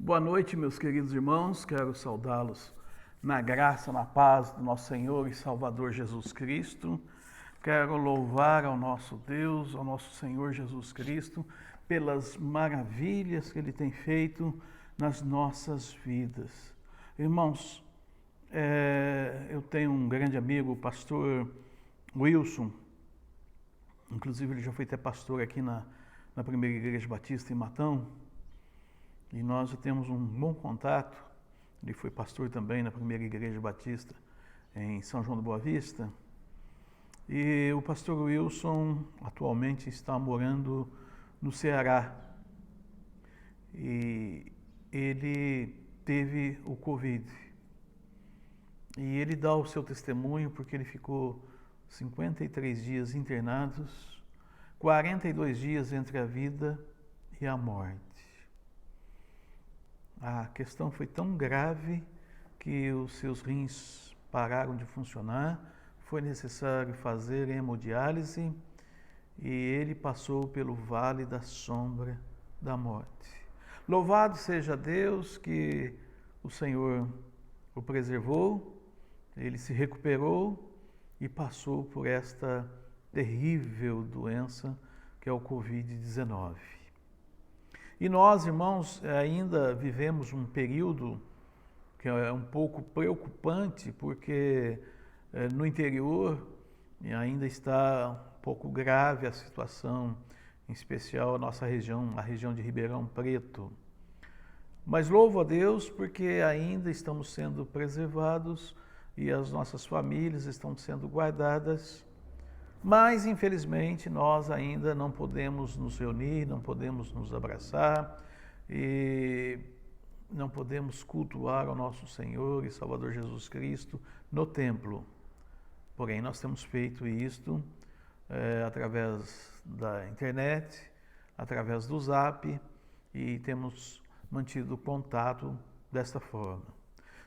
Boa noite, meus queridos irmãos. Quero saudá-los na graça, na paz do nosso Senhor e Salvador Jesus Cristo. Quero louvar ao nosso Deus, ao nosso Senhor Jesus Cristo, pelas maravilhas que Ele tem feito nas nossas vidas. Irmãos, eu tenho um grande amigo, o pastor Wilson. Inclusive, ele já foi até pastor aqui na primeira igreja batista em Matão. E nós já temos um bom contato. Ele foi pastor também na primeira igreja batista em São João da Boa Vista. E o pastor Wilson atualmente está morando no Ceará. E ele teve o Covid. E ele dá o seu testemunho porque ele ficou 53 dias internados, 42 dias entre a vida e a morte. A questão foi tão grave que os seus rins pararam de funcionar, foi necessário fazer hemodiálise e ele passou pelo vale da sombra da morte. Louvado seja Deus que o Senhor o preservou, ele se recuperou e passou por esta terrível doença que é o Covid-19. E nós, irmãos, ainda vivemos um período que é um pouco preocupante, porque no interior ainda está um pouco grave a situação, em especial a nossa região, a região de Ribeirão Preto. Mas louvo a Deus porque ainda estamos sendo preservados e as nossas famílias estão sendo guardadas. Mas, infelizmente, nós ainda não podemos nos reunir, não podemos nos abraçar e não podemos cultuar ao nosso Senhor e Salvador Jesus Cristo no templo. Porém, nós temos feito isto através da internet, através do Zap e temos mantido contato desta forma.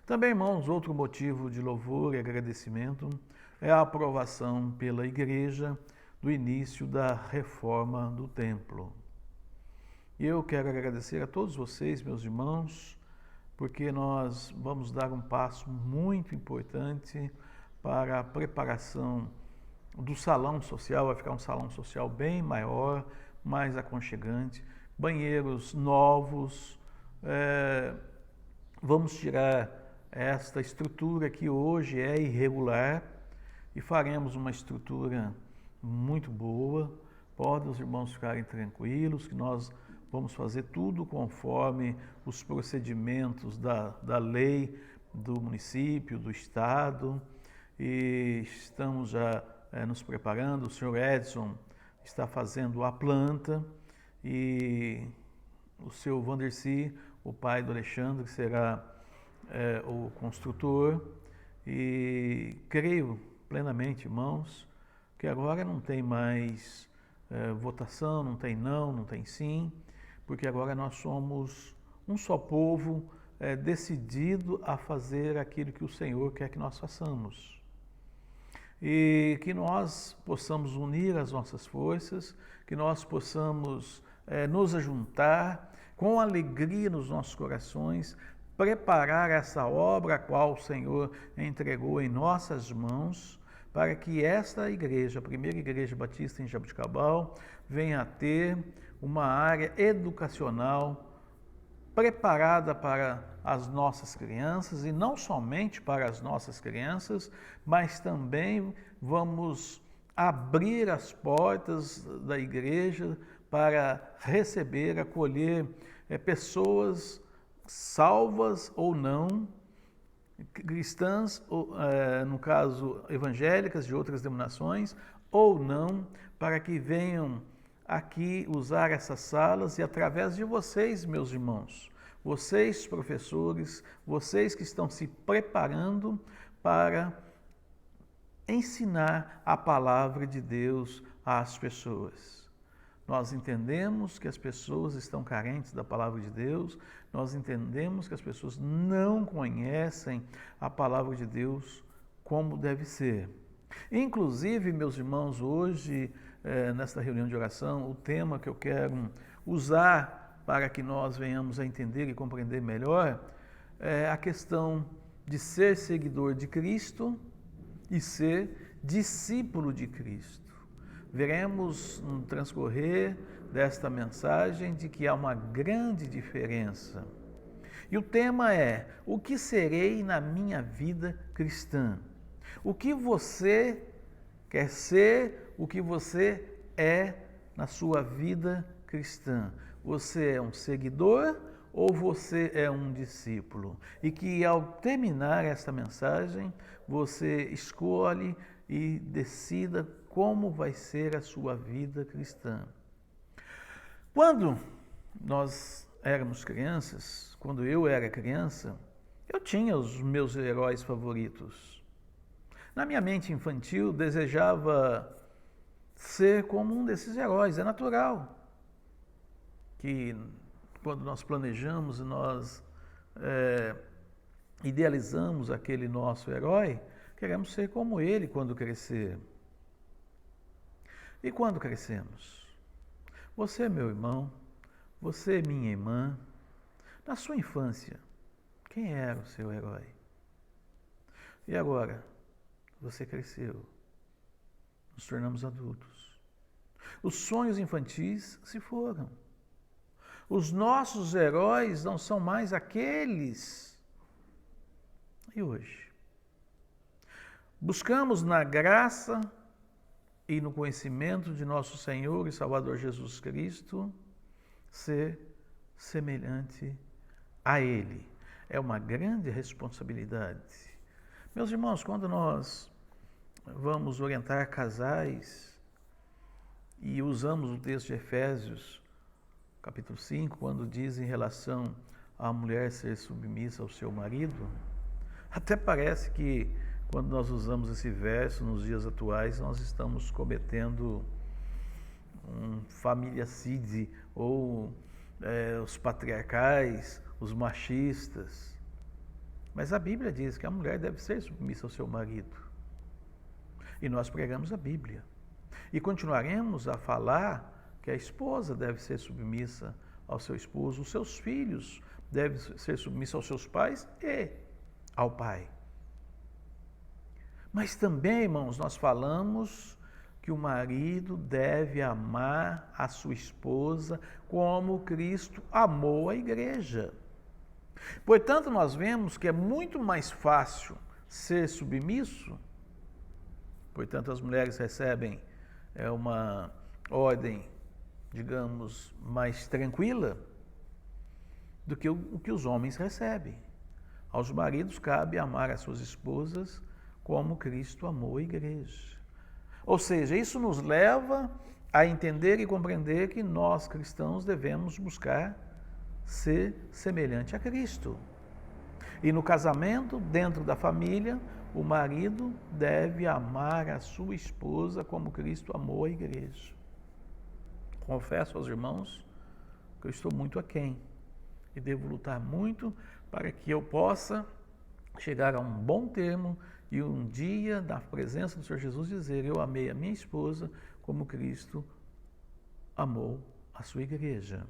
Também, irmãos, outro motivo de louvor e agradecimento é a aprovação pela igreja do início da reforma do templo. E eu quero agradecer a todos vocês, meus irmãos, porque nós vamos dar um passo muito importante para a preparação do salão social. Vai ficar um salão social bem maior, mais aconchegante, banheiros novos. Vamos tirar esta estrutura que hoje é irregular e faremos uma estrutura muito boa. Podem os irmãos ficarem tranquilos que nós vamos fazer tudo conforme os procedimentos da lei do município, do estado, e estamos já nos preparando. O senhor Edson está fazendo a planta e o seu Vandercy, o pai do Alexandre, será o construtor, e creio plenamente, irmãos, que agora não tem mais votação, não tem não, não tem sim, porque agora nós somos um só povo decidido a fazer aquilo que o Senhor quer que nós façamos. E que nós possamos unir as nossas forças, que nós possamos nos ajuntar com alegria nos nossos corações, preparar essa obra a qual o Senhor entregou em nossas mãos, para que esta igreja, a primeira igreja batista em Jaboticabal, venha a ter uma área educacional preparada para as nossas crianças, e não somente para as nossas crianças, mas também vamos abrir as portas da igreja para receber, acolher pessoas salvas ou não, cristãs, no caso evangélicas de outras denominações, ou não, para que venham aqui usar essas salas e através de vocês, meus irmãos, vocês professores, vocês que estão se preparando para ensinar a palavra de Deus às pessoas. Nós entendemos que as pessoas estão carentes da palavra de Deus, nós entendemos que as pessoas não conhecem a palavra de Deus como deve ser. Inclusive, meus irmãos, hoje, nesta reunião de oração, o tema que eu quero usar para que nós venhamos a entender e compreender melhor a questão de ser seguidor de Cristo e ser discípulo de Cristo. Veremos no transcorrer desta mensagem de que há uma grande diferença. E o tema é: o que serei na minha vida cristã? O que você quer ser, o que você é na sua vida cristã? Você é um seguidor ou você é um discípulo? E que ao terminar esta mensagem, você escolhe e decida como vai ser a sua vida cristã. Quando nós éramos crianças, quando eu era criança, eu tinha os meus heróis favoritos. Na minha mente infantil, desejava ser como um desses heróis. É natural que quando nós planejamos e nós idealizamos aquele nosso herói, queremos ser como ele quando crescer. E quando crescemos? Você, meu irmão, você, minha irmã, na sua infância, quem era o seu herói? E agora, você cresceu, nos tornamos adultos. Os sonhos infantis se foram. Os nossos heróis não são mais aqueles. E hoje? Buscamos na graça e no conhecimento de nosso Senhor e Salvador Jesus Cristo ser semelhante a Ele. É uma grande responsabilidade. Meus irmãos, quando nós vamos orientar casais e usamos o texto de Efésios, capítulo 5, quando diz em relação à mulher ser submissa ao seu marido, até parece que quando nós usamos esse verso nos dias atuais, nós estamos cometendo um familiacídio ou os patriarcais, os machistas. Mas a Bíblia diz que a mulher deve ser submissa ao seu marido. E nós pregamos a Bíblia. E continuaremos a falar que a esposa deve ser submissa ao seu esposo, os seus filhos devem ser submissos aos seus pais e ao pai. Mas também, irmãos, nós falamos que o marido deve amar a sua esposa como Cristo amou a igreja. Portanto, nós vemos que é muito mais fácil ser submisso. Portanto, as mulheres recebem uma ordem, digamos, mais tranquila do que o que os homens recebem. Aos maridos cabe amar as suas esposas como Cristo amou a igreja. Ou seja, isso nos leva a entender e compreender que nós cristãos devemos buscar ser semelhante a Cristo. E no casamento, dentro da família, o marido deve amar a sua esposa como Cristo amou a igreja. Confesso aos irmãos que eu estou muito aquém e devo lutar muito para que eu possa chegar a um bom termo e um dia, na presença do Senhor Jesus, dizer: eu amei a minha esposa como Cristo amou a sua igreja.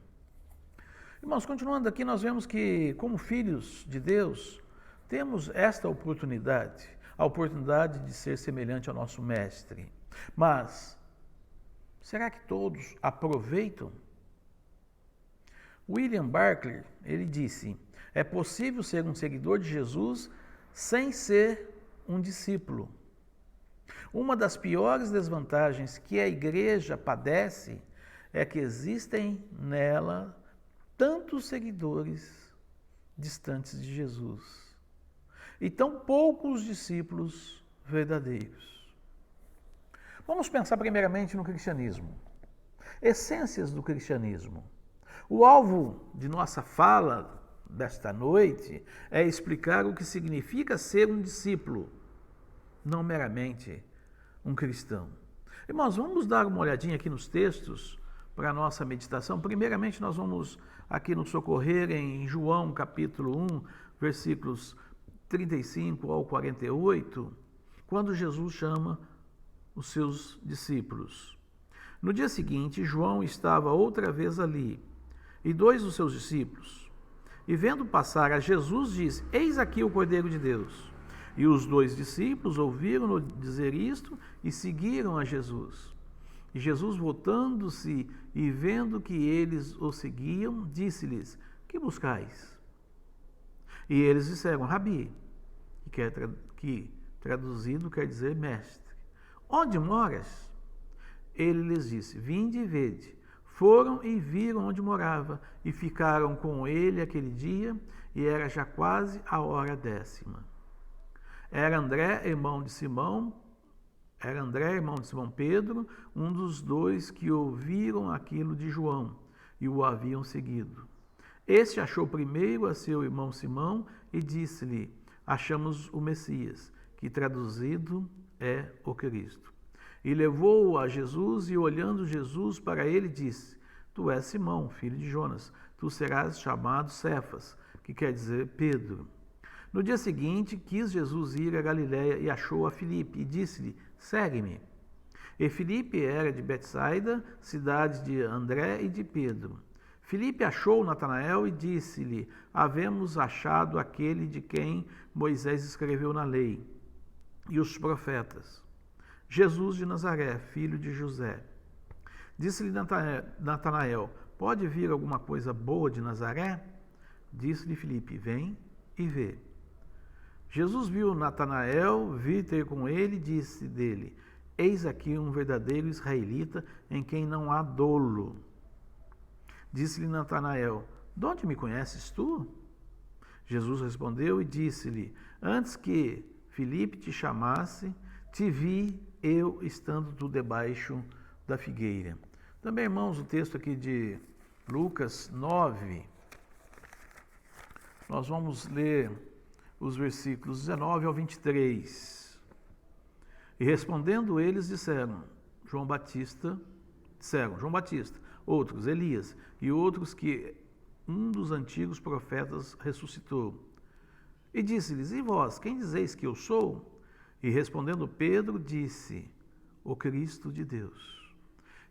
Irmãos, continuando aqui, nós vemos que, como filhos de Deus, temos esta oportunidade, a oportunidade de ser semelhante ao nosso Mestre. Mas, será que todos aproveitam? William Barclay, ele disse: é possível ser um seguidor de Jesus sem ser um discípulo. Uma das piores desvantagens que a igreja padece é que existem nela tantos seguidores distantes de Jesus e tão poucos discípulos verdadeiros. Vamos pensar primeiramente no cristianismo. Essências do cristianismo. O alvo de nossa fala desta noite é explicar o que significa ser um discípulo, não meramente um cristão. Irmãos, vamos dar uma olhadinha aqui nos textos para a nossa meditação. Primeiramente, nós vamos aqui nos socorrer em João capítulo 1, versículos 35 ao 48, quando Jesus chama os seus discípulos. No dia seguinte, João estava outra vez ali, e 2 dos seus discípulos. E vendo passar a Jesus, disse: Eis aqui o Cordeiro de Deus. E os 2 discípulos ouviram-no dizer isto e seguiram a Jesus. E Jesus, voltando-se e vendo que eles o seguiam, disse-lhes: Que buscais? E eles disseram: Rabi, que traduzido quer dizer mestre. Onde moras? Ele lhes disse: Vinde e vede. Foram e viram onde morava, e ficaram com ele aquele dia, e era já quase a hora 10ª. Era André, irmão de Simão Pedro, um dos 2 que ouviram aquilo de João, e o haviam seguido. Este achou primeiro a seu irmão Simão, e disse-lhe: Achamos o Messias, que traduzido é o Cristo. E levou-o a Jesus, e olhando Jesus para ele, disse: Tu és Simão, filho de Jonas, tu serás chamado Cefas, que quer dizer Pedro. No dia seguinte, quis Jesus ir a Galiléia e achou a Filipe, e disse-lhe: Segue-me. E Filipe era de Betsaida, cidade de André e de Pedro. Filipe achou Natanael e disse-lhe: Havemos achado aquele de quem Moisés escreveu na lei e os profetas, Jesus de Nazaré, filho de José. Disse-lhe Natanael: Pode vir alguma coisa boa de Nazaré? Disse-lhe Filipe: Vem e vê. Jesus viu Natanael vir ter com ele e disse dele: Eis aqui um verdadeiro israelita em quem não há dolo. Disse-lhe Natanael: De onde me conheces tu? Jesus respondeu e disse-lhe: Antes que Filipe te chamasse, te vi eu estando tu debaixo da figueira. Também, irmãos, o texto aqui de Lucas 9, nós vamos ler os versículos 19 ao 23. E respondendo eles, disseram João Batista, outros Elias, e outros que um dos antigos profetas ressuscitou. E disse-lhes: E vós, quem dizeis que eu sou? E respondendo Pedro, disse: O Cristo de Deus.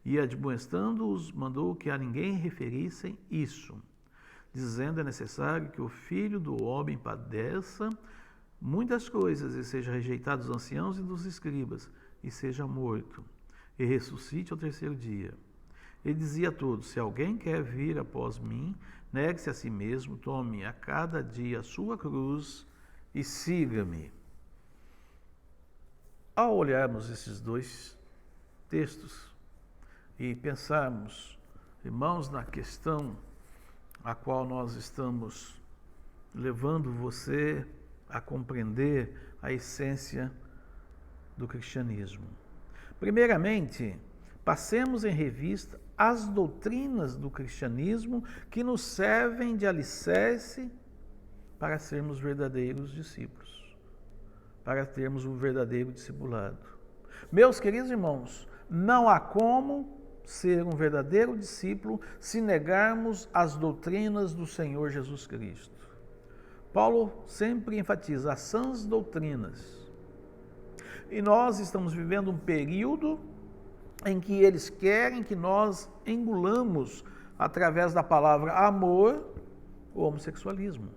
E admoestando-os, mandou que a ninguém referissem isso, dizendo: É necessário que o Filho do Homem padeça muitas coisas, e seja rejeitado dos anciãos e dos escribas, e seja morto, e ressuscite ao 3º dia. Ele dizia a todos: Se alguém quer vir após mim, negue-se a si mesmo, tome a cada dia a sua cruz e siga-me. Ao olharmos esses 2 textos e pensarmos, irmãos, na questão a qual nós estamos levando você a compreender a essência do cristianismo. Primeiramente, passemos em revista as doutrinas do cristianismo que nos servem de alicerce para sermos verdadeiros discípulos, para termos um verdadeiro discipulado. Meus queridos irmãos, não há como ser um verdadeiro discípulo se negarmos as doutrinas do Senhor Jesus Cristo. Paulo sempre enfatiza as sãs doutrinas. E nós estamos vivendo um período em que eles querem que nós engolamos, através da palavra amor, o homossexualismo.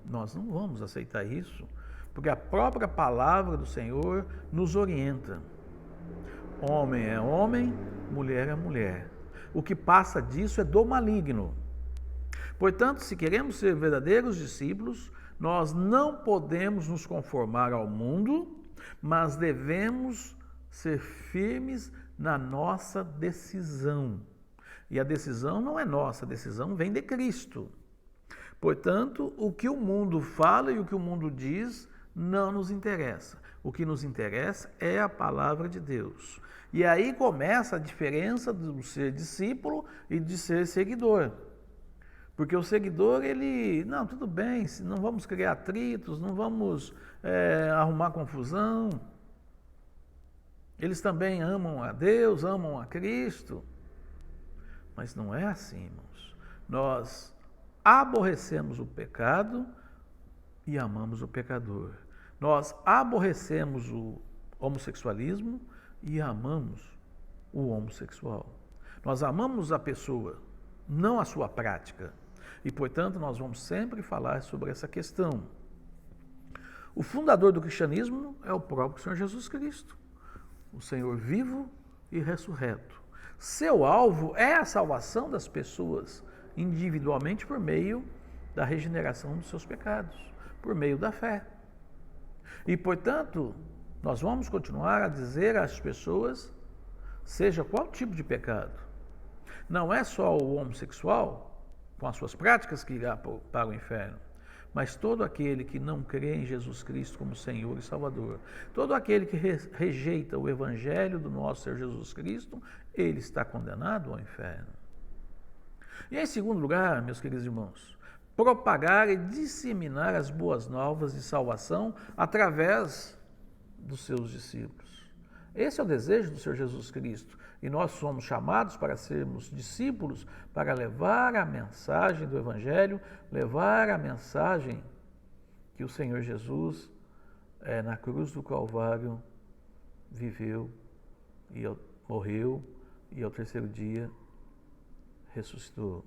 Nós não vamos aceitar isso, porque a própria palavra do Senhor nos orienta. Homem é homem, mulher é mulher. O que passa disso é do maligno. Portanto, se queremos ser verdadeiros discípulos, nós não podemos nos conformar ao mundo, mas devemos ser firmes na nossa decisão. E a decisão não é nossa, a decisão vem de Cristo. Portanto, o que o mundo fala e o que o mundo diz não nos interessa. O que nos interessa é a palavra de Deus. E aí começa a diferença do ser discípulo e de ser seguidor. Porque o seguidor, não, tudo bem, não vamos criar atritos, não vamos arrumar confusão. Eles também amam a Deus, amam a Cristo. Mas não é assim, irmãos. Nós aborrecemos o pecado e amamos o pecador. Nós aborrecemos o homossexualismo e amamos o homossexual. Nós amamos a pessoa, não a sua prática. E, portanto, nós vamos sempre falar sobre essa questão. O fundador do cristianismo é o próprio Senhor Jesus Cristo, o Senhor vivo e ressurreto. Seu alvo é a salvação das pessoas, individualmente por meio da regeneração dos seus pecados, por meio da fé. E, portanto, nós vamos continuar a dizer às pessoas, seja qual tipo de pecado, não é só o homossexual, com as suas práticas, que irá para o inferno, mas todo aquele que não crê em Jesus Cristo como Senhor e Salvador, todo aquele que rejeita o Evangelho do nosso Senhor Jesus Cristo, ele está condenado ao inferno. E em segundo lugar, meus queridos irmãos, propagar e disseminar as boas novas de salvação através dos seus discípulos. Esse é o desejo do Senhor Jesus Cristo. E nós somos chamados para sermos discípulos, para levar a mensagem do Evangelho, levar a mensagem que o Senhor Jesus, na cruz do Calvário, viveu, e morreu, e ao terceiro dia ressuscitou.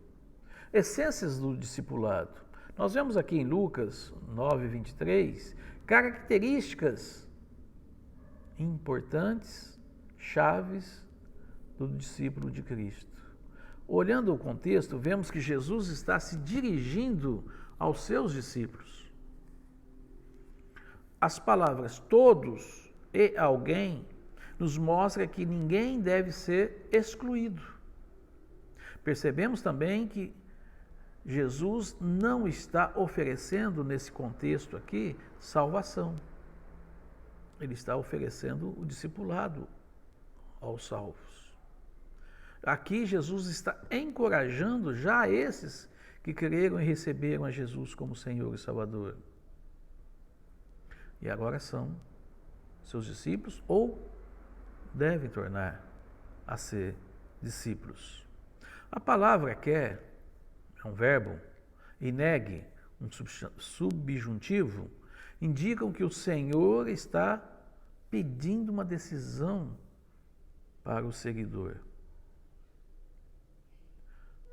Essências do discipulado. Nós vemos aqui em Lucas 9, 23, características importantes, chaves do discípulo de Cristo. Olhando o contexto, vemos que Jesus está se dirigindo aos seus discípulos. As palavras todos e alguém nos mostra que ninguém deve ser excluído. Percebemos também que Jesus não está oferecendo nesse contexto aqui salvação. Ele está oferecendo o discipulado aos salvos. Aqui Jesus está encorajando já esses que creram e receberam a Jesus como Senhor e Salvador. E agora são seus discípulos ou devem tornar a ser discípulos. A palavra quer é um verbo e negue, um subjuntivo, indicam que o Senhor está pedindo uma decisão para o seguidor.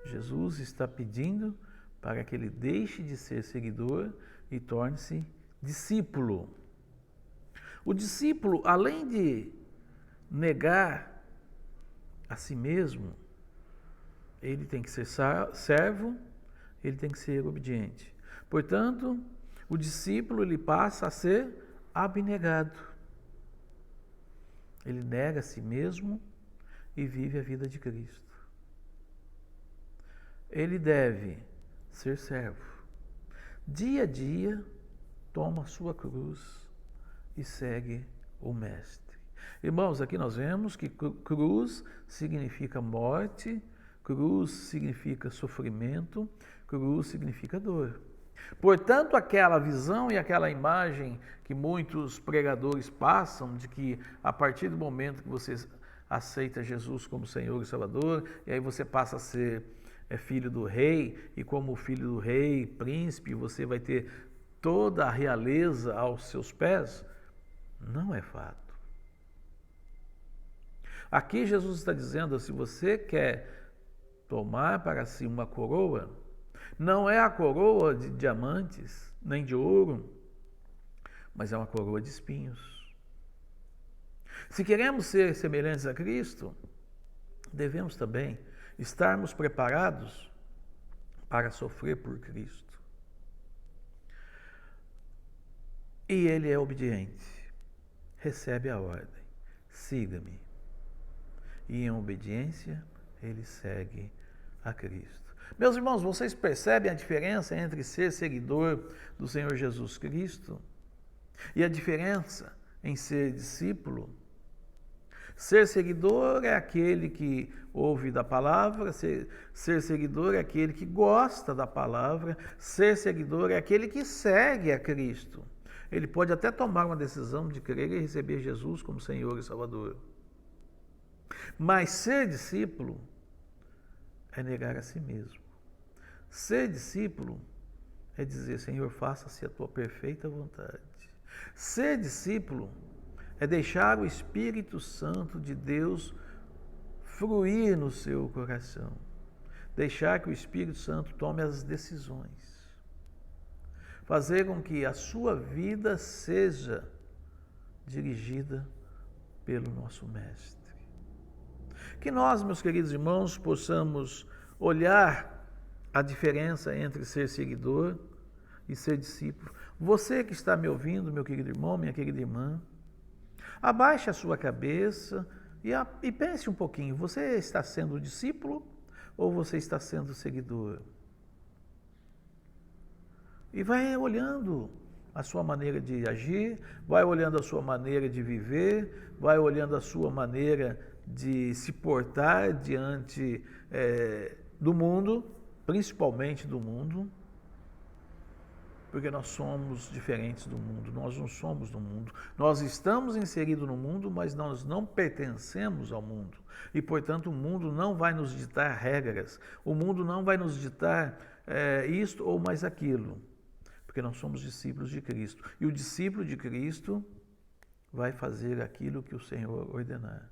Jesus está pedindo para que ele deixe de ser seguidor e torne-se discípulo. O discípulo, além de negar a si mesmo, ele tem que ser servo, ele tem que ser obediente. Portanto, o discípulo ele passa a ser abnegado. Ele nega a si mesmo e vive a vida de Cristo. Ele deve ser servo. Dia a dia, toma a sua cruz e segue o Mestre. Irmãos, aqui nós vemos que cruz significa morte, cruz significa sofrimento, cruz significa dor. Portanto, aquela visão e aquela imagem que muitos pregadores passam de que a partir do momento que você aceita Jesus como Senhor e Salvador, e aí você passa a ser filho do rei, e como filho do rei, príncipe, você vai ter toda a realeza aos seus pés, não é fato. Aqui Jesus está dizendo, se você quer tomar para si uma coroa, não é a coroa de diamantes, nem de ouro, mas é uma coroa de espinhos. Se queremos ser semelhantes a Cristo, devemos também estarmos preparados para sofrer por Cristo. E ele é obediente, recebe a ordem, siga-me. E em obediência, ele segue a Cristo. Meus irmãos, vocês percebem a diferença entre ser seguidor do Senhor Jesus Cristo e a diferença em ser discípulo? Ser seguidor é aquele que ouve da palavra, ser seguidor é aquele que gosta da palavra, ser seguidor é aquele que segue a Cristo. Ele pode até tomar uma decisão de crer e receber Jesus como Senhor e Salvador. Mas ser discípulo é negar a si mesmo. Ser discípulo é dizer, Senhor, faça-se a tua perfeita vontade. Ser discípulo é deixar o Espírito Santo de Deus fruir no seu coração. Deixar que o Espírito Santo tome as decisões. Fazer com que a sua vida seja dirigida pelo nosso Mestre. Que nós, meus queridos irmãos, possamos olhar a diferença entre ser seguidor e ser discípulo. Você que está me ouvindo, meu querido irmão, minha querida irmã, abaixe a sua cabeça e pense um pouquinho. Você está sendo discípulo ou você está sendo seguidor? E vai olhando a sua maneira de agir, vai olhando a sua maneira de viver, vai olhando a sua maneira de se portar diante do mundo, principalmente do mundo, porque nós somos diferentes do mundo, nós não somos do mundo. Nós estamos inseridos no mundo, mas nós não pertencemos ao mundo. E, portanto, o mundo não vai nos ditar regras, o mundo não vai nos ditar isto ou mais aquilo, porque nós somos discípulos de Cristo. E o discípulo de Cristo vai fazer aquilo que o Senhor ordenar.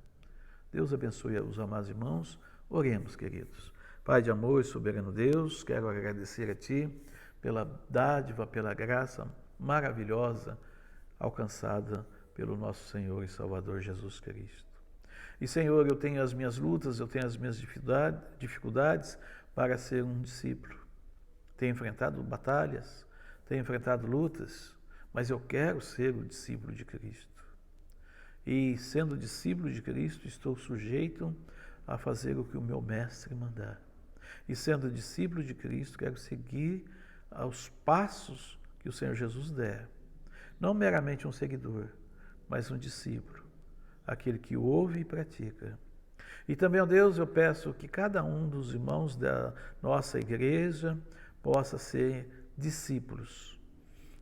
Deus abençoe os amados irmãos. Oremos, queridos. Pai de amor e soberano Deus, quero agradecer a Ti pela dádiva, pela graça maravilhosa alcançada pelo nosso Senhor e Salvador Jesus Cristo. E, Senhor, eu tenho as minhas lutas, eu tenho as minhas dificuldades para ser um discípulo. Tenho enfrentado batalhas, tenho enfrentado lutas, mas eu quero ser o discípulo de Cristo. E, sendo discípulo de Cristo, estou sujeito a fazer o que o meu mestre mandar. E, sendo discípulo de Cristo, quero seguir aos passos que o Senhor Jesus der. Não meramente um seguidor, mas um discípulo, aquele que ouve e pratica. E também, ó Deus, eu peço que cada um dos irmãos da nossa igreja possa ser discípulos.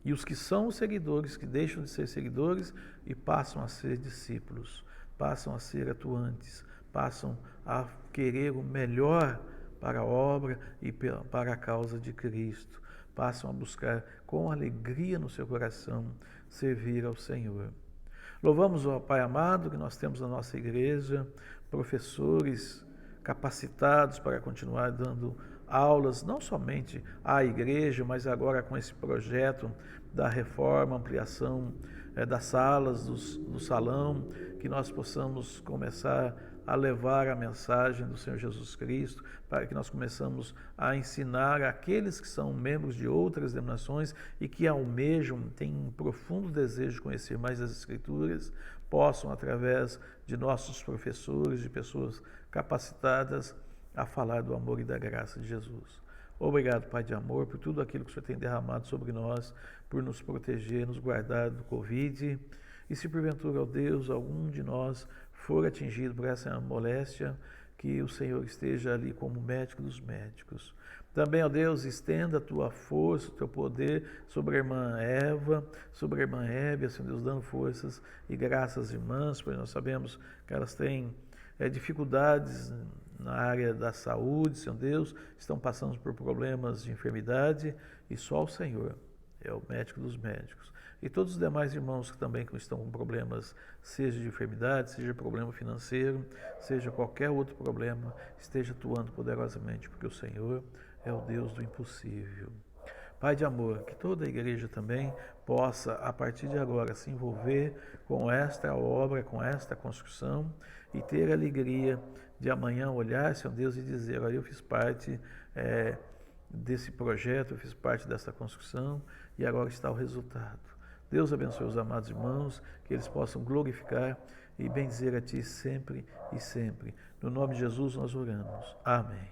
E os que são os seguidores, que deixam de ser seguidores e passam a ser discípulos, passam a ser atuantes, passam a querer o melhor para a obra e para a causa de Cristo, passam a buscar com alegria no seu coração servir ao Senhor. Louvamos, ó Pai amado, que nós temos na nossa igreja professores capacitados para continuar dando aulas, não somente à igreja, mas agora com esse projeto da reforma, ampliação das salas, do salão, que nós possamos começar a levar a mensagem do Senhor Jesus Cristo, para que nós começamos a ensinar aqueles que são membros de outras denominações e que almejam, têm um profundo desejo de conhecer mais as Escrituras, possam, através de nossos professores, de pessoas capacitadas, a falar do amor e da graça de Jesus. Obrigado, Pai de amor, por tudo aquilo que o Senhor tem derramado sobre nós, por nos proteger, nos guardar do Covid. E se porventura, ó Deus, algum de nós for atingido por essa moléstia, que o Senhor esteja ali como médico dos médicos. Também, ó Deus, estenda a Tua força, o Teu poder sobre a irmã Eva, sobre a irmã Hébia, Senhor Deus, dando forças e graças às irmãs, pois nós sabemos que elas têm dificuldades na área da saúde, Senhor Deus, estão passando por problemas de enfermidade e só o Senhor é o médico dos médicos. E todos os demais irmãos que também estão com problemas, seja de enfermidade, seja problema financeiro, seja qualquer outro problema, esteja atuando poderosamente, porque o Senhor é o Deus do impossível. Pai de amor, que toda a igreja também possa, a partir de agora, se envolver com esta obra, com esta construção e ter a alegria de amanhã olhar, Senhor Deus, e dizer: olha, eu fiz parte desse projeto, eu fiz parte dessa construção e agora está o resultado. Deus abençoe os amados irmãos, que eles possam glorificar e bendizer a Ti sempre e sempre. No nome de Jesus nós oramos. Amém.